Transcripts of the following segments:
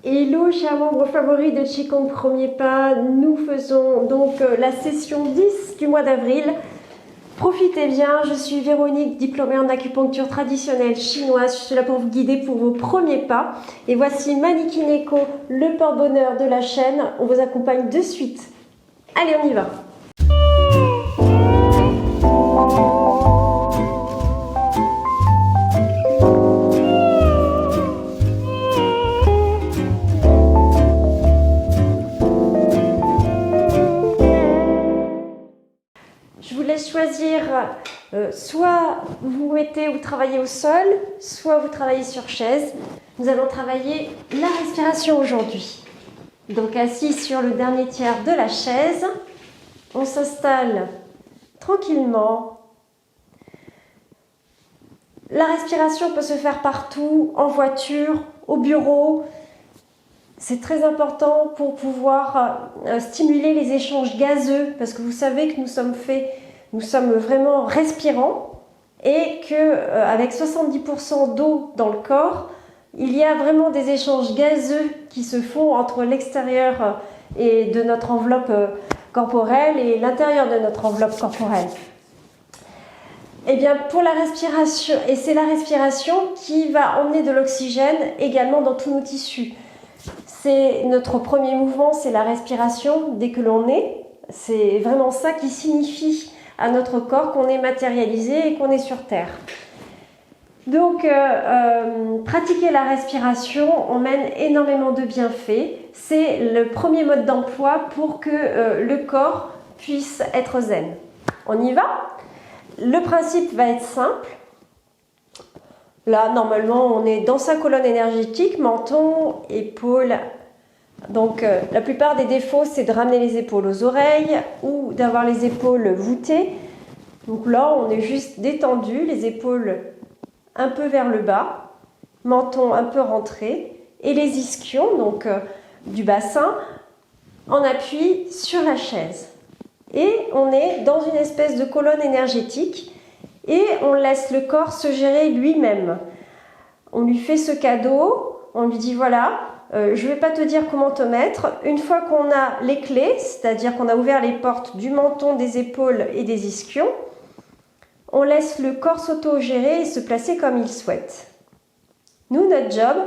Hello chers membres favoris de Qigong Premier Pas, nous faisons donc la session 10 du mois d'avril. Profitez bien, je suis Véronique, diplômée en acupuncture traditionnelle chinoise. Je suis là pour vous guider pour vos premiers pas. Et voici Mannequin Echo, le porte-bonheur de la chaîne. On vous accompagne de suite. Allez, on y va. Je vous laisse choisir, soit vous vous mettez ou travaillez au sol, soit vous travaillez sur chaise. Nous allons travailler la respiration aujourd'hui. Donc assis sur le dernier tiers de la chaise, on s'installe tranquillement. La respiration peut se faire partout, en voiture, au bureau. C'est très important pour pouvoir stimuler les échanges gazeux, parce que vous savez que nous sommes vraiment respirants et qu'avec 70% d'eau dans le corps, il y a vraiment des échanges gazeux qui se font entre l'extérieur et de notre enveloppe corporelle et l'intérieur de notre enveloppe corporelle. Eh bien, pour la respiration, et c'est la respiration qui va emmener de l'oxygène également dans tous nos tissus. C'est notre premier mouvement, c'est la respiration dès que l'on est. C'est vraiment ça qui signifie à notre corps qu'on est matérialisé et qu'on est sur Terre. Donc, pratiquer la respiration emmène énormément de bienfaits. C'est le premier mode d'emploi pour que le corps puisse être zen. On y va ? Le principe va être simple. Là, normalement, on est dans sa colonne énergétique, menton, épaules. Donc, la plupart des défauts, c'est de ramener les épaules aux oreilles ou d'avoir les épaules voûtées. Donc là, on est juste détendu, les épaules un peu vers le bas, menton un peu rentré, et les ischions, donc du bassin, en appui sur la chaise. Et on est dans une espèce de colonne énergétique et on laisse le corps se gérer lui-même. On lui fait ce cadeau, on lui dit voilà, je ne vais pas te dire comment te mettre. Une fois qu'on a les clés, c'est-à-dire qu'on a ouvert les portes du menton, des épaules et des ischions, on laisse le corps s'auto-gérer et se placer comme il souhaite. Nous, notre job,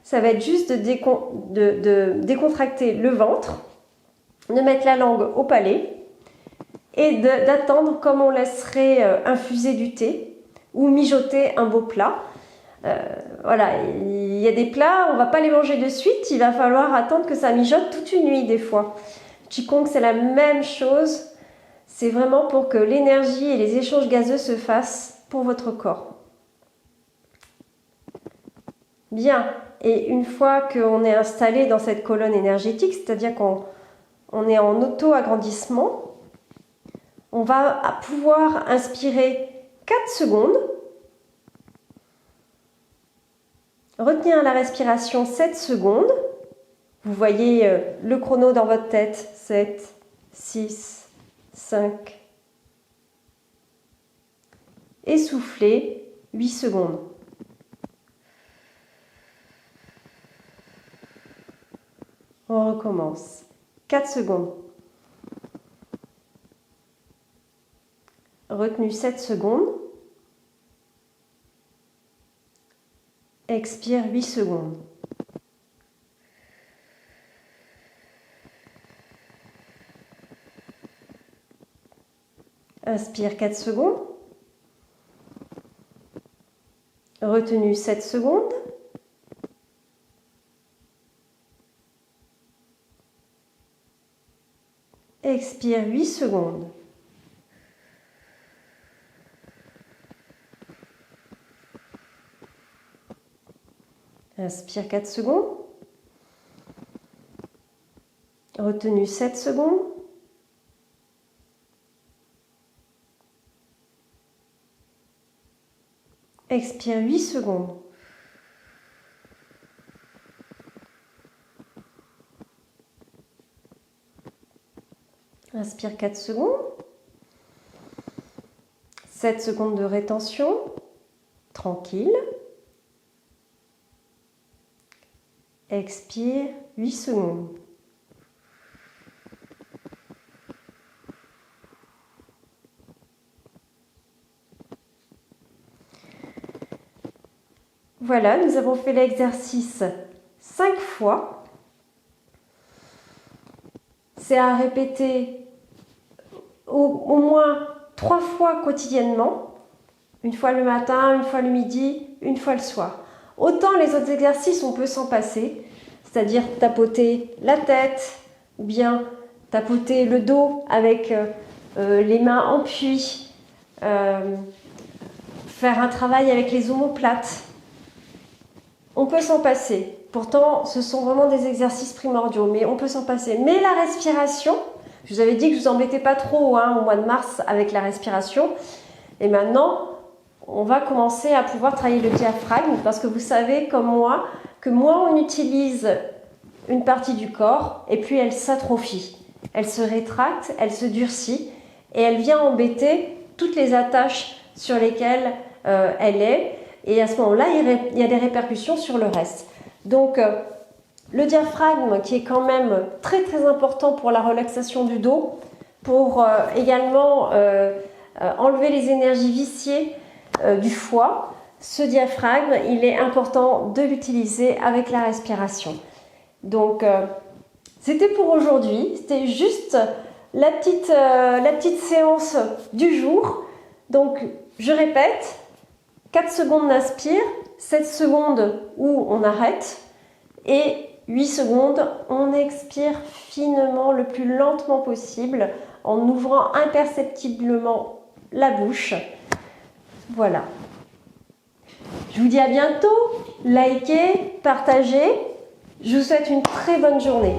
ça va être juste de décontracter le ventre, de mettre la langue au palais et d'attendre comme on laisserait infuser du thé ou mijoter un beau plat. Voilà, il y a des plats, on ne va pas les manger de suite, il va falloir attendre que ça mijote toute une nuit des fois. Qigong, c'est la même chose, c'est vraiment pour que l'énergie et les échanges gazeux se fassent pour votre corps. Bien, et une fois qu'on est installé dans cette colonne énergétique, c'est-à-dire qu'on est en auto-agrandissement, on va pouvoir inspirer 4 secondes, retenir la respiration 7 secondes. Vous voyez le chrono dans votre tête, 7, 6, 5. Et souffler 8 secondes. On recommence. 4 secondes. Retenu 7 secondes. Expire 8 secondes. Inspire 4 secondes. Retenu 7 secondes. Expire 8 secondes. Inspire 4 secondes. Retenu 7 secondes. Expire 8 secondes. Inspire 4 secondes. 7 secondes de rétention. Tranquille. Expire 8 secondes. Voilà, nous avons fait l'exercice 5 fois. C'est à répéter au moins 3 fois quotidiennement. Une fois le matin, une fois le midi, une fois le soir. Autant les autres exercices, on peut s'en passer, c'est-à-dire tapoter la tête ou bien tapoter le dos avec les mains en puits, faire un travail avec les omoplates. On peut s'en passer. Pourtant, ce sont vraiment des exercices primordiaux, mais on peut s'en passer. Mais la respiration, je vous avais dit que je ne vous embêtais pas trop au mois de mars avec la respiration. Et maintenant, on va commencer à pouvoir travailler le diaphragme parce que vous savez, comme moi, que moins on utilise une partie du corps et plus elle s'atrophie. Elle se rétracte, elle se durcit et elle vient embêter toutes les attaches sur lesquelles elle est. Et à ce moment-là, il y a des répercussions sur le reste. Donc, le diaphragme qui est quand même très très important pour la relaxation du dos, pour également enlever les énergies viciées du foie. Ce diaphragme, il est important de l'utiliser avec la respiration. Donc, c'était pour aujourd'hui. C'était juste la petite séance du jour. Donc, je répète, 4 secondes on aspire, 7 secondes où on arrête et 8 secondes on expire finement le plus lentement possible en ouvrant imperceptiblement la bouche. Voilà. Je vous dis à bientôt. Likez, partagez. Je vous souhaite une très bonne journée.